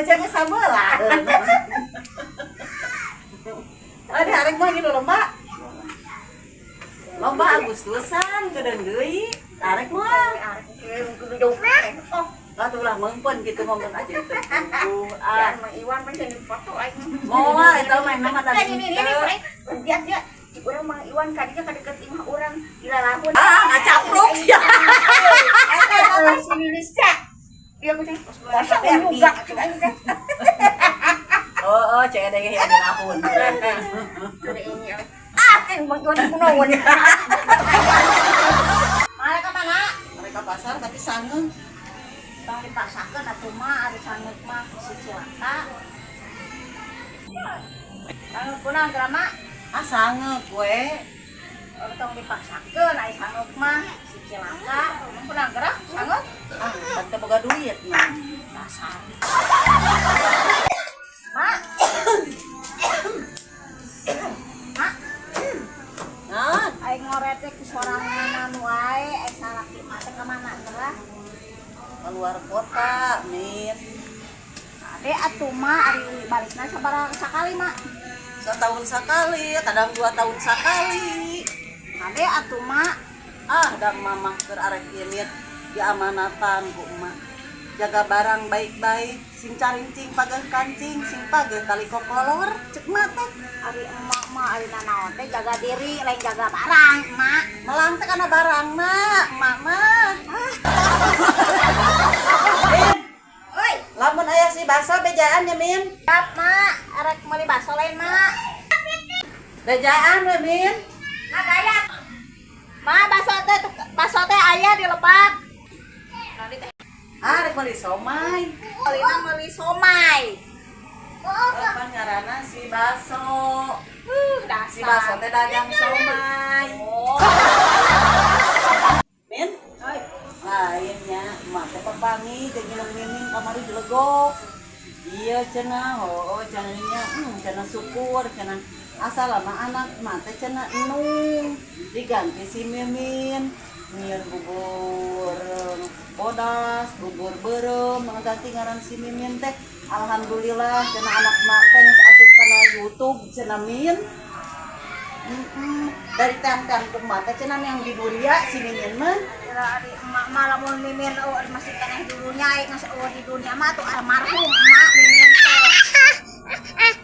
jangan sabelah. Ada hari mah gitu lomba. Lomba Agustusan gedeung deui. Arek mah. Lah tuh lah mengpon gitu ngomong aja itu. Mang Iwan mah jadi foto aing. Moal eta mah nama tadi. Ini dia urang Mang Iwan kadinya kadeket imah urang dilalahun. Ngacapruk ya. Eta sini Indonesia. Dia mah masa juga aing teh. Oh, cek ada yang dilahun. Mang Iwan kunaon. Mereka mana? Mereka pasar tapi sangeung. Tong dipaksakeun atuh mah ari sangeut mah si Cilaka. Sangeut kunaon grama? Sangeuk we. Tong dipaksakeun ari sangeut mah si Cilaka. Kunaon gerak sangeut? Kan teu boga duit mah. Dasar. Mak. Mak. Naon? Aing ngorete ku sorangan nu wae aing salaki mah teh ka mana gerak? Keluar kota, Min. Ade atuh mah ari balikna sabaraha sakali mak? Setahun sekali, kadang 2 tahun sekali. Ade atuh mak. Dan mamah berarek init diamanatan ku emak. Jaga barang baik-baik, sing carincing pageh kancing, sing pageh kali kokolor, cek mata. Ari emak mah ari nanaon teh jaga diri lain jaga barang emak. Melang teh kana barang mak, emak mah. Oi, Lamun aya si baso bejaan ya, Min. siap mak, arek meuli baso lain mak. Bejaan we, Min. Mak aya. Mak baso teh aya di lebak. Nanti teh Rek meuli somai. meulina meuli somai. Apa ngaranna si baso? Dasar. Si baso teh dagang somai. Oh. Min, Oi. lainnya emak teh pepangi jeung nginum kamari dilegok. Iya cenah, cenahnya cenah syukur cenah asal lama anak emak teh cenah enung diganti si Mimin. Nyieun bubur bodas, bubur beureum ganti ngaran si Mimin teh. Alhamdulillah cenah anak emak teh geus asup kana YouTube cenah Min. Dari tem-tem ke emak teh cenah yang di dunia si Mimin mah. Kira ari emak mah lamun mimin masih keneh dulunya aing geus di dunia mah tuh almarhum emak mimin teh.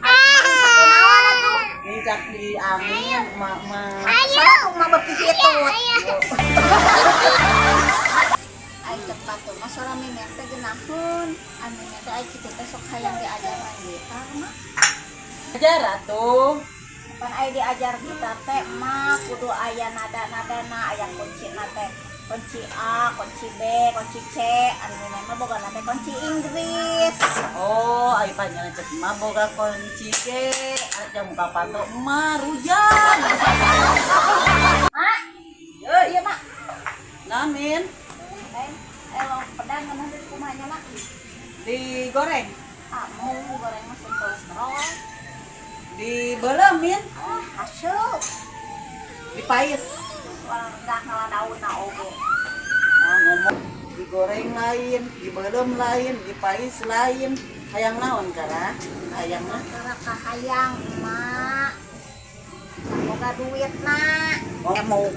Kunaon atuh? Ngicak di amin emak mah. Ayo mah beuki kitu. Aing cek batuh mah sora mimin teh geunaheun. Anu nya teh aing kitu teh sok hayang diajaran gitar mah. Ajar atuh. Pan aing diajar gitar teh mah kudu aya nada-nadana, aya kuncina teh. Kunci A, kunci B, kunci C, anu mah boga teh kunci Inggris. Oh, ai panjang cek mah boga kunci ge, aja muka patok mah rujan. Mak, iya mak. Namin Elo pedang kana di kumanya mak. digoreng, Kamu goreng mesin kolesterol. dibelem Min, Asup. dipais. Enggak ngalah daun na oge. Ngomong digoreng lain, dibelem lain, dipais lain. Hayang naon kana? Hayang mah. Kara kahayang mak. Boga duit nak. Mau